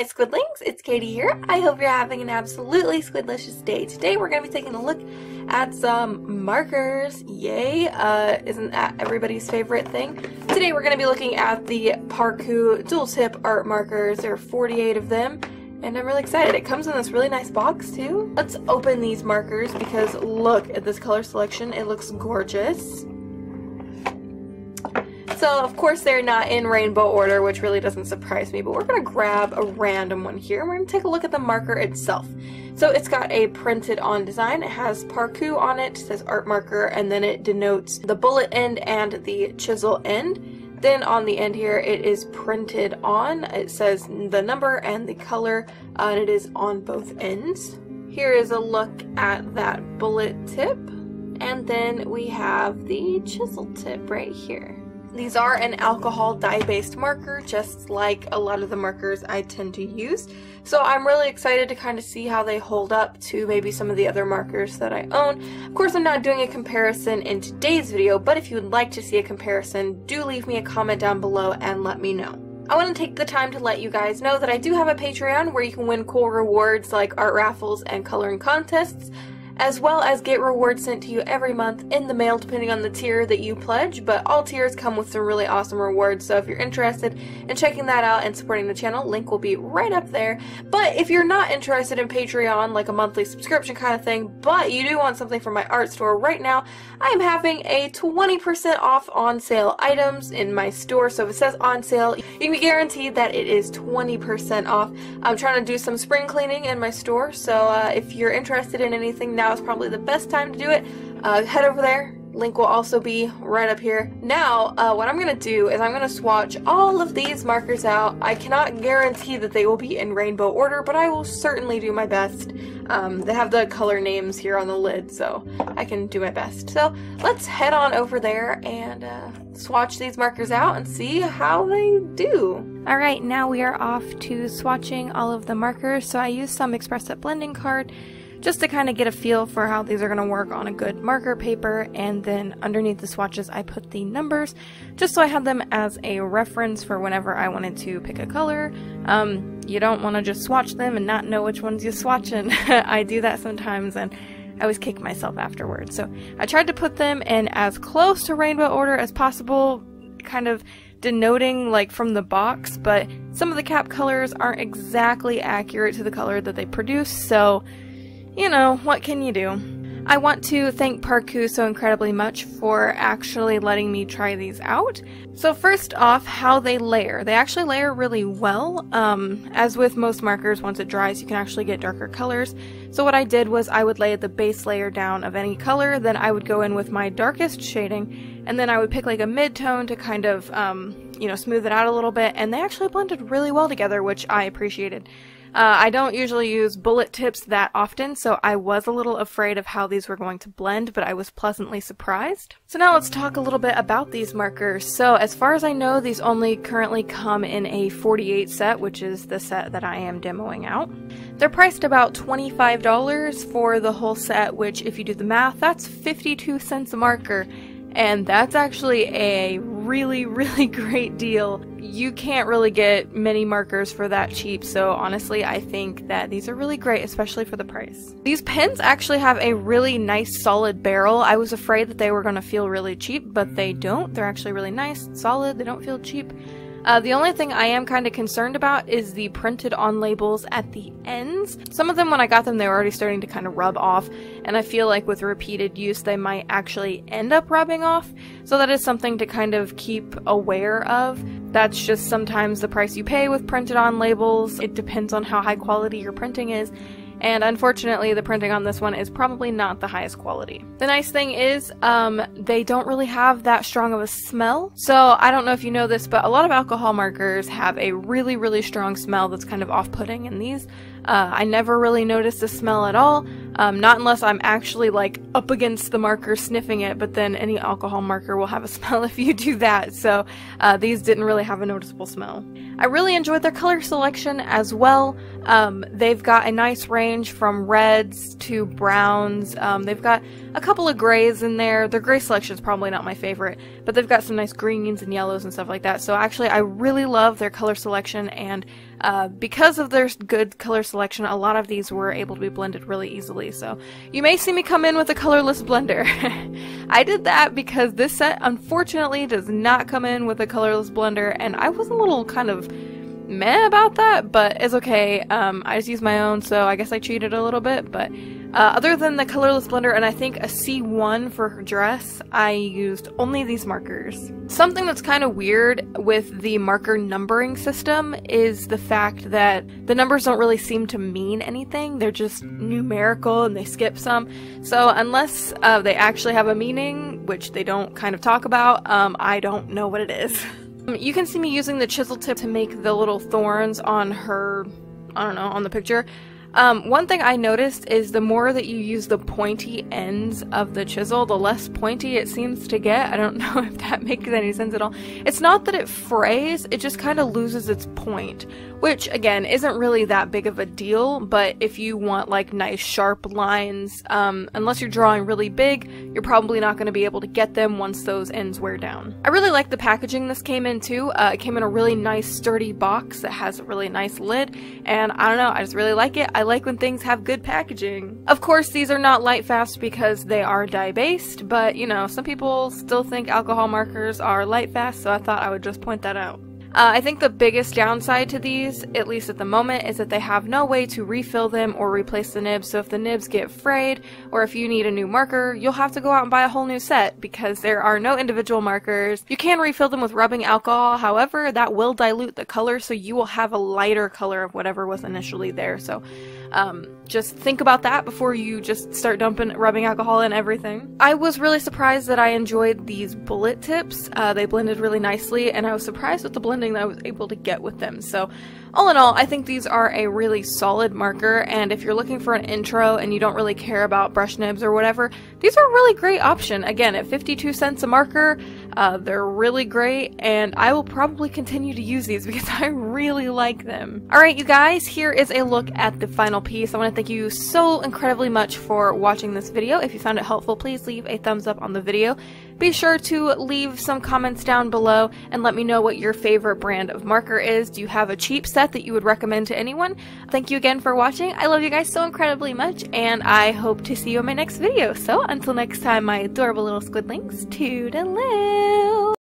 Squidlings, it's Katie here. I hope you're having an absolutely squidlicious day. Today we're going to be taking a look at some markers. Yay! Isn't that everybody's favorite thing? Today we're going to be looking at the Parkoo Dual Tip art markers. There are 48 of them, and I'm really excited. It comes in this really nice box too. Let's open these markers because look at this color selection. It looks gorgeous. So, of course, they're not in rainbow order, which really doesn't surprise me, but we're going to grab a random one here, and we're going to take a look at the marker itself. So, it's got a printed on design. It has Parkoo on it, says art marker, and then it denotes the bullet end and the chisel end. Then on the end here, it is printed on. It says the number and the color, and it is on both ends. Here is a look at that bullet tip, and then we have the chisel tip right here. These are an alcohol dye-based marker, just like a lot of the markers I tend to use. So I'm really excited to kind of see how they hold up to maybe some of the other markers that I own. Of course, I'm not doing a comparison in today's video, but if you would like to see a comparison, do leave me a comment down below and let me know. I want to take the time to let you guys know that I do have a Patreon where you can win cool rewards like art raffles and coloring contests, as well as get rewards sent to you every month in the mail depending on the tier that you pledge, but all tiers come with some really awesome rewards, so if you're interested in checking that out and supporting the channel, link will be right up there. But if you're not interested in Patreon, like a monthly subscription kind of thing, but you do want something from my art store right now, I am having a 20% off on sale items in my store, so if it says on sale, you can be guaranteed that it is 20% off. I'm trying to do some spring cleaning in my store, so if you're interested in anything, now is probably the best time to do it. Head over there. Link will also be right up here. Now, what I'm going to do is I'm going to swatch all of these markers out. I cannot guarantee that they will be in rainbow order, but I will certainly do my best. They have the color names here on the lid, so I can do my best. So let's head on over there and swatch these markers out and see how they do. Alright, now we are off to swatching all of the markers. So I used some Express Up blending card just to kind of get a feel for how these are going to work on a good marker paper, and then underneath the swatches I put the numbers just so I had them as a reference for whenever I wanted to pick a color. You don't want to just swatch them and not know which ones you're swatching. I do that sometimes and I always kick myself afterwards. So I tried to put them in as close to rainbow order as possible, kind of denoting like from the box, but some of the cap colors aren't exactly accurate to the color that they produce, so you know, what can you do? I want to thank Parkoo so incredibly much for actually letting me try these out. So first off, how they layer. They actually layer really well. As with most markers, once it dries, you can actually get darker colors. So what I did was I would lay the base layer down of any color, then I would go in with my darkest shading, and then I would pick like a mid-tone to kind of, you know, smooth it out a little bit, and they actually blended really well together, which I appreciated. I don't usually use bullet tips that often, so I was a little afraid of how these were going to blend, but I was pleasantly surprised. So now let's talk a little bit about these markers. So as far as I know, these only currently come in a 48 set, which is the set that I am demoing out. They're priced about $25 for the whole set, which if you do the math, that's 52 cents a marker. And that's actually a really, really great deal. You can't really get many markers for that cheap, so honestly I think that these are really great, especially for the price. These pens actually have a really nice solid barrel. I was afraid that they were going to feel really cheap, but they don't. They're actually really nice, solid, they don't feel cheap. The only thing I am kind of concerned about is the printed on labels at the ends. Some of them, when I got them, they were already starting to kind of rub off, and I feel like with repeated use they might actually end up rubbing off, so that is something to kind of keep aware of. That's just sometimes the price you pay with printed on labels. It depends on how high quality your printing is. And unfortunately, the printing on this one is probably not the highest quality. The nice thing is, they don't really have that strong of a smell. So I don't know if you know this, but a lot of alcohol markers have a really, really strong smell that's kind of off-putting, and these, I never really noticed the smell at all. Not unless I'm actually like up against the marker sniffing it, but then any alcohol marker will have a smell if you do that, so these didn't really have a noticeable smell. I really enjoyed their color selection as well. They've got a nice range from reds to browns. They've got a couple of grays in there. Their gray selection is probably not my favorite, but they've got some nice greens and yellows and stuff like that. So actually I really love their color selection, and Because of their good color selection, a lot of these were able to be blended really easily, so you may see me come in with a colorless blender. I did that because this set unfortunately does not come in with a colorless blender, and I was a little kind of meh about that, but it's okay. I just used my own, so I guess I cheated a little bit, but other than the colorless blender and I think a C1 for her dress, I used only these markers. Something that's kind of weird with the marker numbering system is the fact that the numbers don't really seem to mean anything. They're just numerical and they skip some. So unless they actually have a meaning, which they don't kind of talk about, I don't know what it is. You can see me using the chisel tip to make the little thorns on her, I don't know, on the picture. One thing I noticed is the more that you use the pointy ends of the chisel, the less pointy it seems to get. I don't know if that makes any sense at all. It's not that it frays, it just kind of loses its point, which again isn't really that big of a deal, but if you want like nice sharp lines, unless you're drawing really big, you're probably not going to be able to get them once those ends wear down. I really like the packaging this came in too. It came in a really nice sturdy box that has a really nice lid, and I don't know, I just really like it. I like when things have good packaging. Of course, these are not light fast because they are dye based, but you know, some people still think alcohol markers are light fast, so I thought I would just point that out. I think the biggest downside to these, at least at the moment, is that they have no way to refill them or replace the nibs, so if the nibs get frayed, or if you need a new marker, you'll have to go out and buy a whole new set, because there are no individual markers. You can refill them with rubbing alcohol, however, that will dilute the color, so you will have a lighter color of whatever was initially there, so just think about that before you just start dumping rubbing alcohol in everything. I was really surprised that I enjoyed these bullet tips. They blended really nicely, and I was surprised with the blending that I was able to get with them. So all in all, I think these are a really solid marker, and if you're looking for an intro and you don't really care about brush nibs or whatever, these are a really great option. Again, at 52 cents a marker, they're really great, and I will probably continue to use these because I really like them. Alright, you guys, here is a look at the final piece. I want to thank you so incredibly much for watching this video. If you found it helpful, please leave a thumbs up on the video. Be sure to leave some comments down below and let me know what your favorite brand of marker is. Do you have a cheap set that you would recommend to anyone? Thank you again for watching. I love you guys so incredibly much, and I hope to see you in my next video. So until next time, my adorable little squidlings, toodaloo!